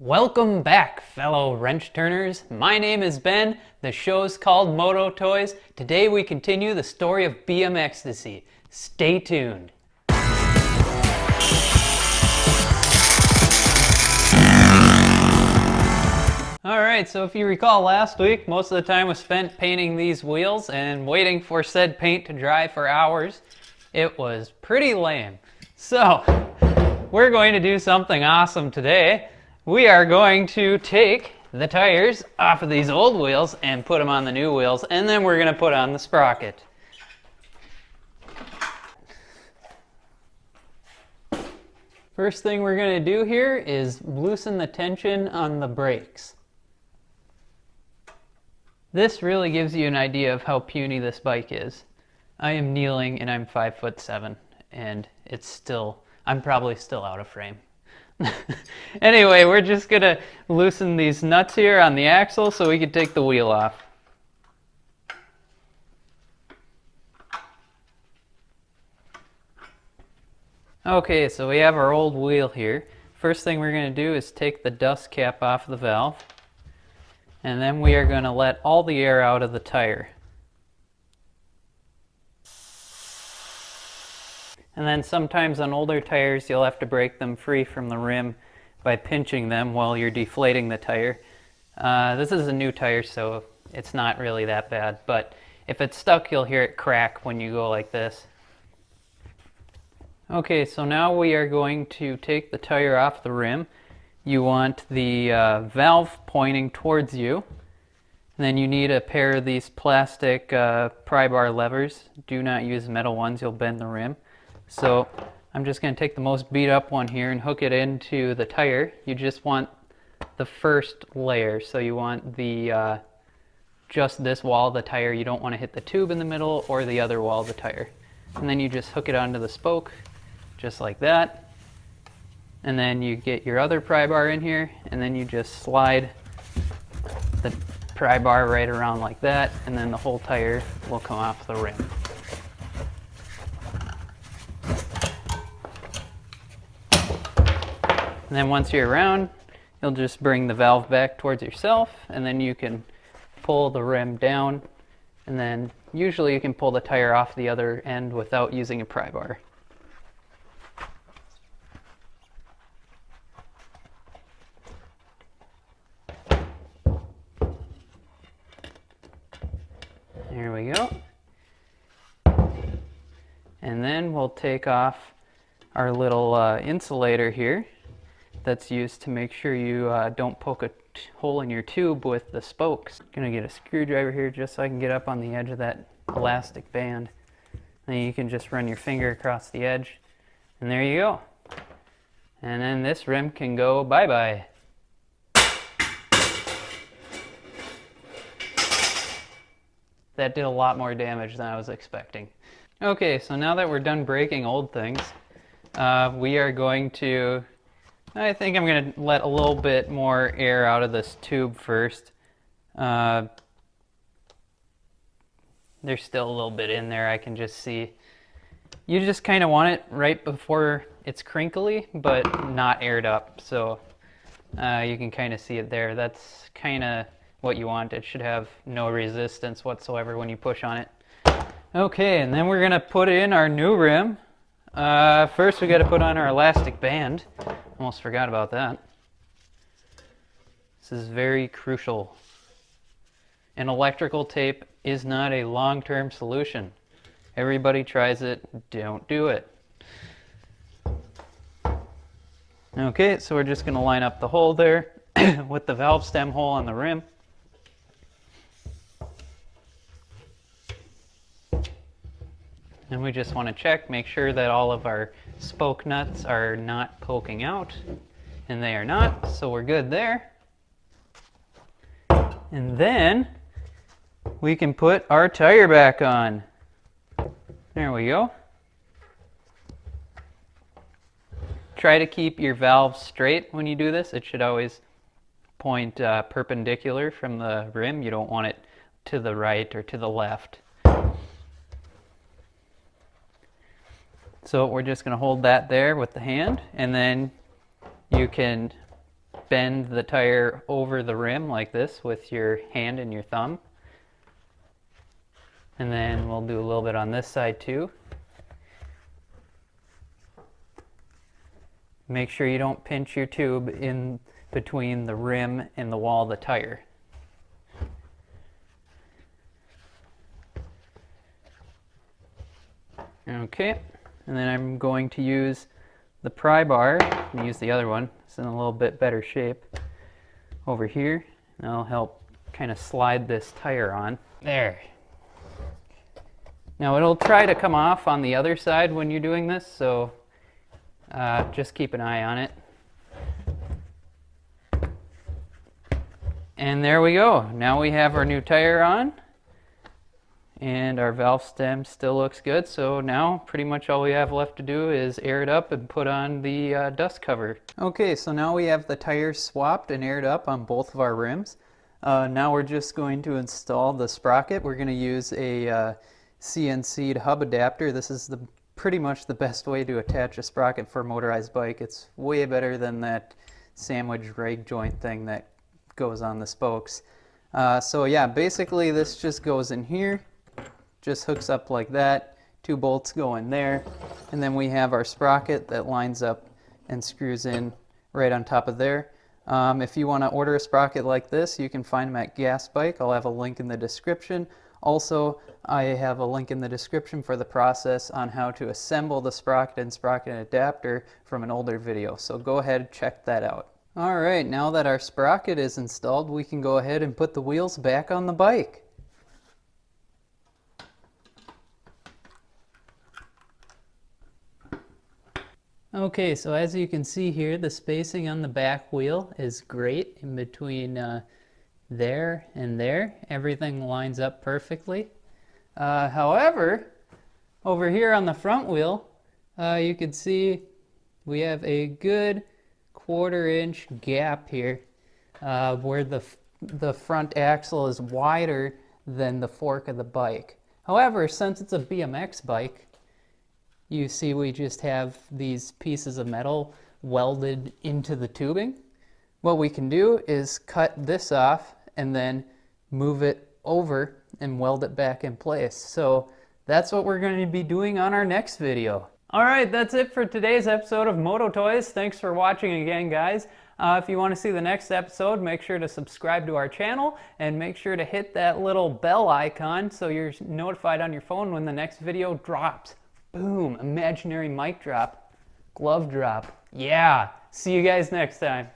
Welcome back, fellow wrench turners. My name is Ben. The show's called MotoTOYS. Today we continue the story of BMX ecstasy. Stay tuned. Alright, so if you recall last week, most of the time was spent painting these wheels and waiting for said paint to dry for hours. It was pretty lame. So, we're going to do something awesome today. We are going to take the tires off of these old wheels and put them on the new wheels, and then we're going to put on the sprocket. First thing we're going to do here is loosen the tension on the brakes. This really gives you an idea of how puny this bike is. I am kneeling and I'm 5'7", and I'm probably still out of frame. Anyway, we're just gonna loosen these nuts here on the axle so we can take the wheel off. Okay, so we have our old wheel here. First thing we're gonna do is take the dust cap off the valve, and then we are gonna let all the air out of the tire. And then sometimes on older tires you'll have to break them free from the rim by pinching them while you're deflating the tire. This is a new tire, so it's not really that bad, but if it's stuck you'll hear it crack when you go like this. Okay, so now we are going to take the tire off the rim. You want the valve pointing towards you. And then you need a pair of these plastic pry bar levers. Do not use metal ones, you'll bend the rim. So I'm just going to take the most beat up one here and hook it into the tire. You just want the first layer, so you want the just this wall of the tire. You don't want to hit the tube in the middle or the other wall of the tire. And then you just hook it onto the spoke, just like that. And then you get your other pry bar in here, and then you just slide the pry bar right around like that, and then the whole tire will come off the rim. And then once you're around, you'll just bring the valve back towards yourself, and then you can pull the rim down, and then usually you can pull the tire off the other end without using a pry bar. There we go. And then we'll take off our little insulator here that's used to make sure you don't poke a hole in your tube with the spokes. Gonna get a screwdriver here just so I can get up on the edge of that elastic band. Then you can just run your finger across the edge, and there you go. And then this rim can go bye-bye. That did a lot more damage than I was expecting. Okay, so now that we're done breaking old things, we are going to, I think I'm going to let a little bit more air out of this tube first. There's still a little bit in there, I can just see. You just kind of want it right before it's crinkly, but not aired up. So you can kind of see it there. That's kind of what you want. It should have no resistance whatsoever when you push on it. Okay, and then we're going to put in our new rim. First we got to put on our elastic band. Almost forgot about that. This is very crucial. And electrical tape is not a long-term solution. Everybody tries it, don't do it. Okay, so we're just going to line up the hole there with the valve stem hole on the rim. And we just want to check, make sure that all of our spoke nuts are not poking out, and they are not, so we're good there. And then we can put our tire back on. There we go. Try to keep your valve straight when you do this. It should always point perpendicular from the rim. You don't want it to the right or to the left. So we're just going to hold that there with the hand, and then you can bend the tire over the rim like this with your hand and your thumb. And then we'll do a little bit on this side too. Make sure you don't pinch your tube in between the rim and the wall of the tire. Okay, and then I'm going to use the pry bar, and use the other one, it's in a little bit better shape, over here. And that'll help kind of slide this tire on. There. Now it'll try to come off on the other side when you're doing this, so just keep an eye on it. And there we go. Now we have our new tire on. And our valve stem still looks good, so now pretty much all we have left to do is air it up and put on the dust cover. Okay, so now we have the tires swapped and aired up on both of our rims. Now we're just going to install the sprocket. We're going to use a CNC'd hub adapter. This is pretty much the best way to attach a sprocket for a motorized bike. It's way better than that sandwich rag joint thing that goes on the spokes. So yeah, basically this just goes in here. Just hooks up like that, 2 bolts go in there, and then we have our sprocket that lines up and screws in right on top of there. If you want to order a sprocket like this, you can find them at Gas Bike. I'll have a link in the description. Also, I have a link in the description for the process on how to assemble the sprocket and sprocket adapter from an older video, so go ahead and check that out. Alright, now that our sprocket is installed, we can go ahead and put the wheels back on the bike. Okay, so as you can see here, the spacing on the back wheel is great in between there and there. Everything lines up perfectly. However, over here on the front wheel, you can see we have a good 1/4 inch gap here where the front axle is wider than the fork of the bike. However, since it's a BMX bike, you see we just have these pieces of metal welded into the tubing. What we can do is cut this off and then move it over and weld it back in place. So that's what we're going to be doing on our next video. Alright, that's it for today's episode of MotoTOYS. Thanks for watching again, guys. If you want to see the next episode, make sure to subscribe to our channel and make sure to hit that little bell icon so you're notified on your phone when the next video drops. Boom, imaginary mic drop, glove drop. Yeah, see you guys next time.